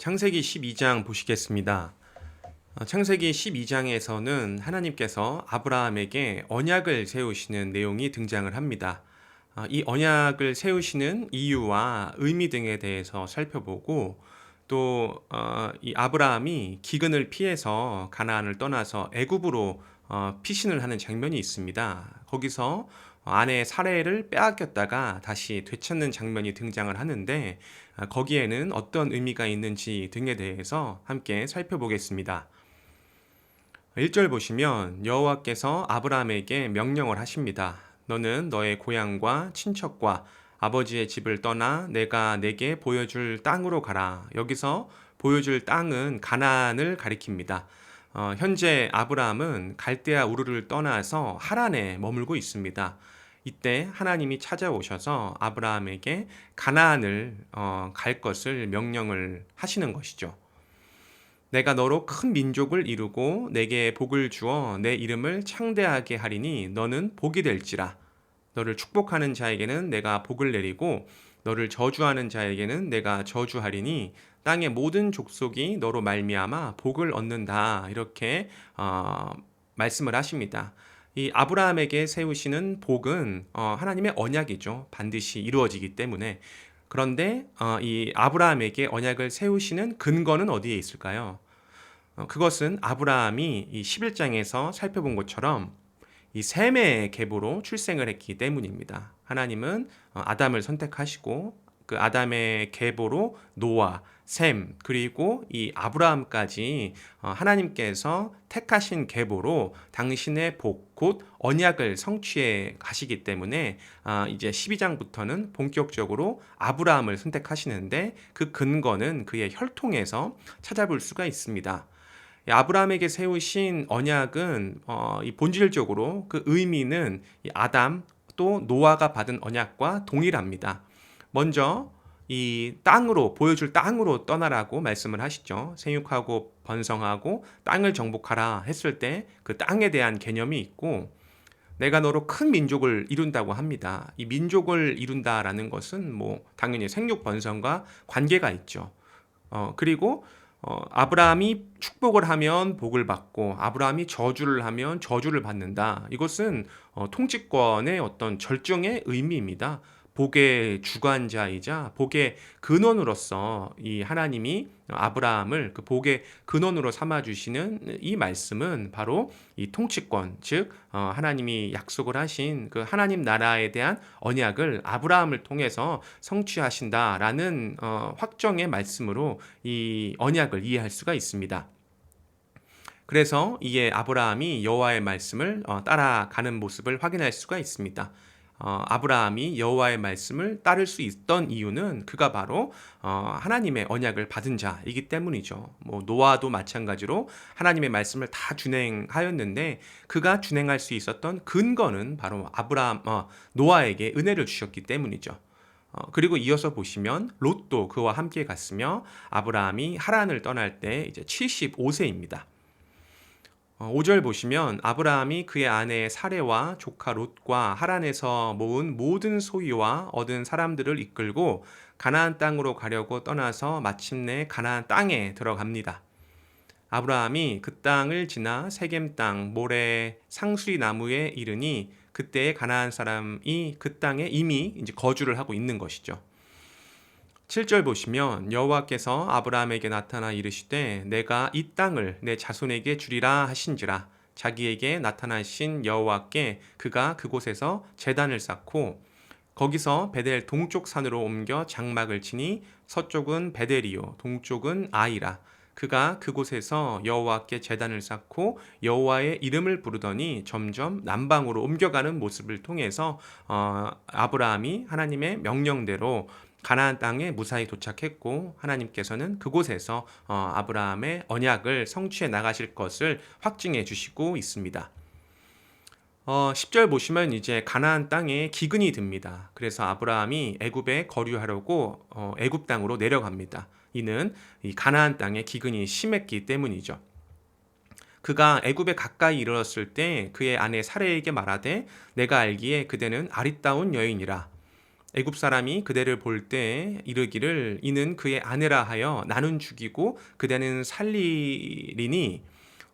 창세기 12장 보시겠습니다. 창세기 12장에서는 하나님께서 아브라함에게 언약을 세우시는 내용이 등장을 합니다. 이 언약을 세우시는 이유와 의미 등에 대해서 살펴보고 또 이 아브라함이 기근을 피해서 가나안을 떠나서 애굽으로 피신을 하는 장면이 있습니다. 거기서 아내 사레를 빼앗겼다가 다시 되찾는 장면이 등장을 하는데 거기에는 어떤 의미가 있는지 등에 대해서 함께 살펴보겠습니다. 1절 보시면 여호와께서 아브라함에게 명령을 하십니다. 너는 너의 고향과 친척과 아버지의 집을 떠나 내가 내게 보여줄 땅으로 가라. 여기서 보여줄 땅은 가나안을 가리킵니다. 현재 아브라함은 갈대아 우르를 떠나서 하란에 머물고 있습니다. 이때 하나님이 찾아오셔서 아브라함에게 가나안을 갈 것을 명령을 하시는 것이죠. 내가 너로 큰 민족을 이루고 내게 복을 주어 내 이름을 창대하게 하리니 너는 복이 될지라. 너를 축복하는 자에게는 내가 복을 내리고 너를 저주하는 자에게는 내가 저주하리니 땅의 모든 족속이 너로 말미암아 복을 얻는다. 이렇게 말씀을 하십니다. 이 아브라함에게 세우시는 복은 하나님의 언약이죠. 반드시 이루어지기 때문에. 그런데 이 아브라함에게 언약을 세우시는 근거는 어디에 있을까요? 그것은 아브라함이 이 11장에서 살펴본 것처럼 이 셈의 계보로 출생을 했기 때문입니다. 하나님은 아담을 선택하시고 그 아담의 계보로 노아, 셈, 그리고 이 아브라함까지 하나님께서 택하신 계보로 당신의 복, 곧 언약을 성취해 가시기 때문에 이제 12장부터는 본격적으로 아브라함을 선택하시는데 그 근거는 그의 혈통에서 찾아볼 수가 있습니다. 아브라함에게 세우신 언약은 이 본질적으로 그 의미는 이 아담 또 노아가 받은 언약과 동일합니다. 먼저 이 땅으로 보여줄 땅으로 떠나라고 말씀을 하시죠. 생육하고 번성하고 땅을 정복하라 했을 때 그 땅에 대한 개념이 있고 내가 너로 큰 민족을 이룬다고 합니다. 이 민족을 이룬다라는 것은 뭐 당연히 생육 번성과 관계가 있죠. 그리고 아브라함이 축복을 하면 복을 받고 아브라함이 저주를 하면 저주를 받는다. 이것은 통치권의 어떤 절정의 의미입니다. 복의 주관자이자 복의 근원으로서 이 하나님이 아브라함을 그 복의 근원으로 삼아 주시는 이 말씀은 바로 이 통치권, 즉 하나님이 약속을 하신 그 하나님 나라에 대한 언약을 아브라함을 통해서 성취하신다라는 확정의 말씀으로 이 언약을 이해할 수가 있습니다. 그래서 이에 아브라함이 여호와의 말씀을 따라가는 모습을 확인할 수가 있습니다. 아브라함이 여호와의 말씀을 따를 수 있던 이유는 그가 바로 하나님의 언약을 받은 자이기 때문이죠. 뭐 노아도 마찬가지로 하나님의 말씀을 다 준행하였는데 그가 준행할 수 있었던 근거는 바로 노아에게 은혜를 주셨기 때문이죠. 그리고 이어서 보시면 롯도 그와 함께 갔으며 아브라함이 하란을 떠날 때 이제 75세입니다. 5절 보시면 아브라함이 그의 아내 사레와 조카 롯과 하란에서 모은 모든 소유와 얻은 사람들을 이끌고 가나안 땅으로 가려고 떠나서 마침내 가나안 땅에 들어갑니다. 아브라함이 그 땅을 지나 세겜 땅 모래 상수리 나무에 이르니 그때 가나안 사람이 그 땅에 이미 이제 거주를 하고 있는 것이죠. 7절 보시면 여호와께서 아브라함에게 나타나 이르시되 내가 이 땅을 내 자손에게 주리라 하신지라. 자기에게 나타나신 여호와께 그가 그곳에서 제단을 쌓고 거기서 베델 동쪽 산으로 옮겨 장막을 치니 서쪽은 베델이요 동쪽은 아이라. 그가 그곳에서 여호와께 제단을 쌓고 여호와의 이름을 부르더니 점점 남방으로 옮겨가는 모습을 통해서 아브라함이 하나님의 명령대로 가나안 땅에 무사히 도착했고 하나님께서는 그곳에서 아브라함의 언약을 성취해 나가실 것을 확증해 주시고 있습니다. 10절 보시면 이제 가나안 땅에 기근이 듭니다. 그래서 아브라함이 애굽에 거류하려고 애굽 땅으로 내려갑니다. 이는 이 가나안 땅에 기근이 심했기 때문이죠. 그가 애굽에 가까이 이르렀을 때 그의 아내 사레에게 말하되 내가 알기에 그대는 아리따운 여인이라. 애굽 사람이 그대를 볼 때 이르기를 이는 그의 아내라 하여 나는 죽이고 그대는 살리리니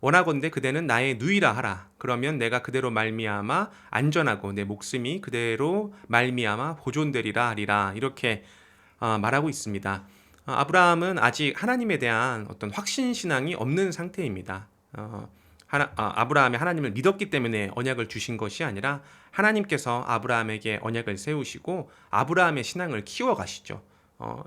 원하건대 그대는 나의 누이라 하라. 그러면 내가 그대로 말미암아 안전하고 내 목숨이 그대로 말미암아 보존되리라 하리라. 이렇게 말하고 있습니다. 아브라함은 아직 하나님에 대한 어떤 확신 신앙이 없는 상태입니다. 아브라함이 하나님을 믿었기 때문에 언약을 주신 것이 아니라 하나님께서 아브라함에게 언약을 세우시고 아브라함의 신앙을 키워가시죠.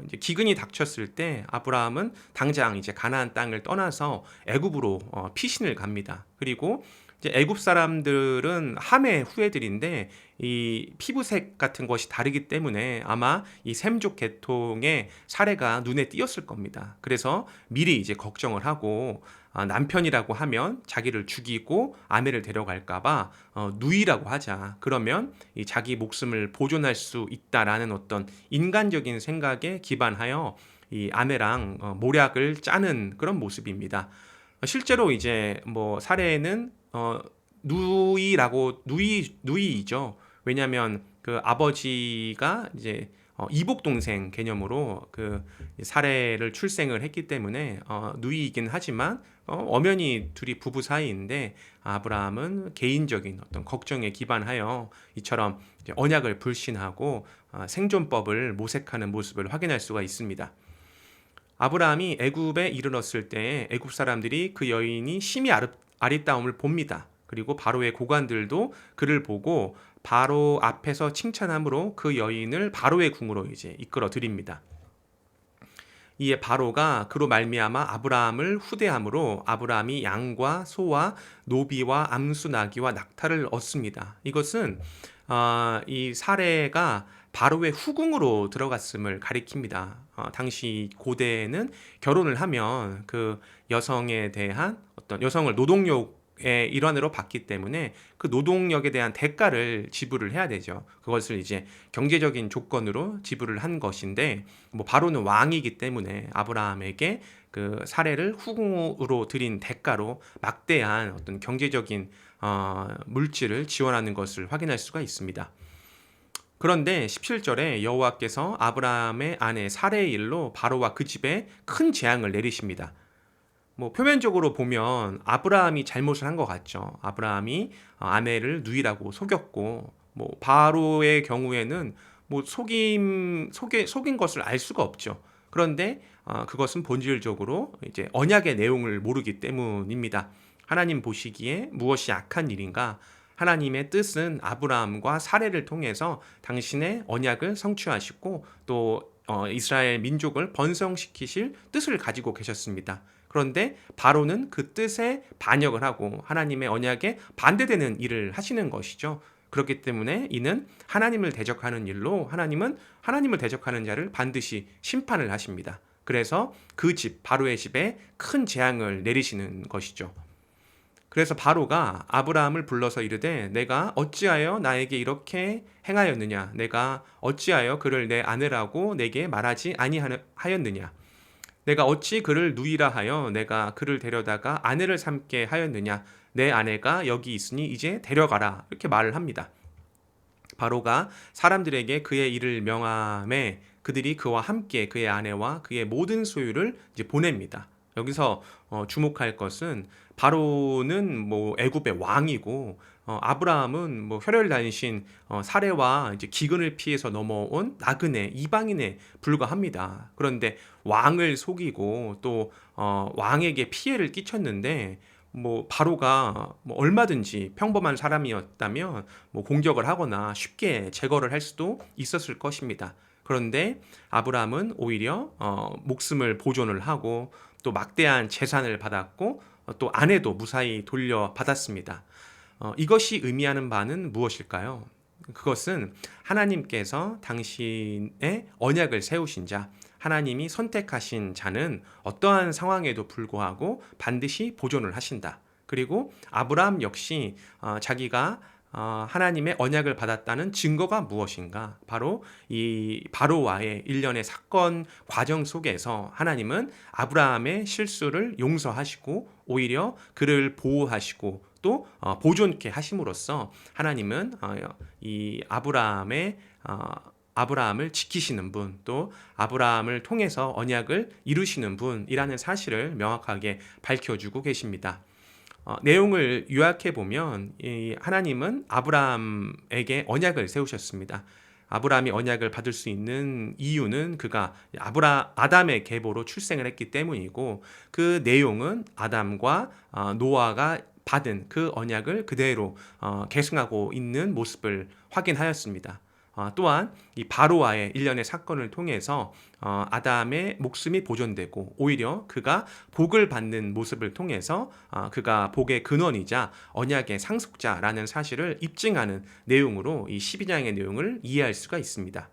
이제 기근이 닥쳤을 때 아브라함은 당장 이제 가나안 땅을 떠나서 애굽으로 피신을 갑니다. 그리고 이제 애굽 사람들은 함의 후예들인데 이 피부색 같은 것이 다르기 때문에 아마 이 셈족 계통의 사례가 눈에 띄었을 겁니다. 그래서 미리 이제 걱정을 하고 남편이라고 하면 자기를 죽이고 아내를 데려갈까봐 누이라고 하자. 그러면 이 자기 목숨을 보존할 수 있다라는 어떤 인간적인 생각에 기반하여 이 아내랑 모략을 짜는 그런 모습입니다. 실제로 이제 뭐 사례는 누이이죠. 왜냐하면 그 아버지가 이제 이복 동생 개념으로 그 사례를 출생을 했기 때문에 누이이긴 하지만 엄연히 둘이 부부 사이인데 아브라함은 개인적인 어떤 걱정에 기반하여 이처럼 이제 언약을 불신하고 생존법을 모색하는 모습을 확인할 수가 있습니다. 아브라함이 애굽에 이르렀을 때 애굽 사람들이 그 여인이 심히 아리따움을 봅니다. 그리고 바로의 고관들도 그를 보고 바로 앞에서 칭찬함으로 그 여인을 바로의 궁으로 이제 이끌어 드립니다. 이에 바로가 그로 말미암아 아브라함을 후대함으로 아브라함이 양과 소와 노비와 암수 나귀와 낙타를 얻습니다. 이것은 이 사례가 바로의 후궁으로 들어갔음을 가리킵니다. 당시 고대에는 결혼을 하면 그 여성에 대한 어떤 여성을 노동력의 일환으로 봤기 때문에 그 노동력에 대한 대가를 지불을 해야 되죠. 그것을 이제 경제적인 조건으로 지불을 한 것인데 뭐 바로는 왕이기 때문에 아브라함에게 그 사례를 후궁으로 드린 대가로 막대한 어떤 경제적인 물질을 지원하는 것을 확인할 수가 있습니다. 그런데 17절에 여호와께서 아브라함의 아내 사레의 일로 바로와 그 집에 큰 재앙을 내리십니다. 뭐 표면적으로 보면 아브라함이 잘못을 한 것 같죠. 아브라함이 아내를 누이라고 속였고 뭐 바로의 경우에는 뭐 속인 것을 알 수가 없죠. 그런데 그것은 본질적으로 이제 언약의 내용을 모르기 때문입니다. 하나님 보시기에 무엇이 악한 일인가? 하나님의 뜻은 아브라함과 사례를 통해서 당신의 언약을 성취하시고 또 이스라엘 민족을 번성시키실 뜻을 가지고 계셨습니다. 그런데 바로는 그 뜻에 반역을 하고 하나님의 언약에 반대되는 일을 하시는 것이죠. 그렇기 때문에 이는 하나님을 대적하는 일로 하나님은 하나님을 대적하는 자를 반드시 심판을 하십니다. 그래서 그 집, 바로의 집에 큰 재앙을 내리시는 것이죠. 그래서 바로가 아브라함을 불러서 이르되 내가 어찌하여 나에게 이렇게 행하였느냐? 내가 어찌하여 그를 내 아내라고 내게 말하지 아니하였느냐? 내가 어찌 그를 누이라 하여 내가 그를 데려다가 아내를 삼게 하였느냐? 내 아내가 여기 있으니 이제 데려가라. 이렇게 말을 합니다. 바로가 사람들에게 그의 일을 명함에 그들이 그와 함께 그의 아내와 그의 모든 소유를 이제 보냅니다. 여기서 주목할 것은 바로는 뭐 애굽의 왕이고 아브라함은 뭐 혈혈단신 사례와 이제 기근을 피해서 넘어온 나그네 이방인에 불과합니다. 그런데 왕을 속이고 또 왕에게 피해를 끼쳤는데 뭐 바로가 뭐 얼마든지 평범한 사람이었다면 뭐 공격을 하거나 쉽게 제거를 할 수도 있었을 것입니다. 그런데 아브라함은 오히려 목숨을 보존을 하고 또 막대한 재산을 받았고 또 아내도 무사히 돌려받았습니다. 이것이 의미하는 바는 무엇일까요? 그것은 하나님께서 당신의 언약을 세우신 자, 하나님이 선택하신 자는 어떠한 상황에도 불구하고 반드시 보존을 하신다. 그리고 아브라함 역시 자기가 하나님의 언약을 받았다는 증거가 무엇인가? 바로 이 바로와의 일련의 사건 과정 속에서 하나님은 아브라함의 실수를 용서하시고 오히려 그를 보호하시고 또 보존케 하심으로써 하나님은 이 아브라함의 아브라함을 지키시는 분, 또 아브라함을 통해서 언약을 이루시는 분이라는 사실을 명확하게 밝혀주고 계십니다. 내용을 요약해 보면 이 하나님은 아브라함에게 언약을 세우셨습니다. 아브라함이 언약을 받을 수 있는 이유는 그가 아담의 계보로 출생을 했기 때문이고, 그 내용은 아담과 노아가 받은 그 언약을 그대로 계승하고 있는 모습을 확인하였습니다. 또한 이 바로와의 일련의 사건을 통해서 아담의 목숨이 보존되고, 오히려 그가 복을 받는 모습을 통해서 그가 복의 근원이자 언약의 상속자라는 사실을 입증하는 내용으로 이 12장의 내용을 이해할 수가 있습니다.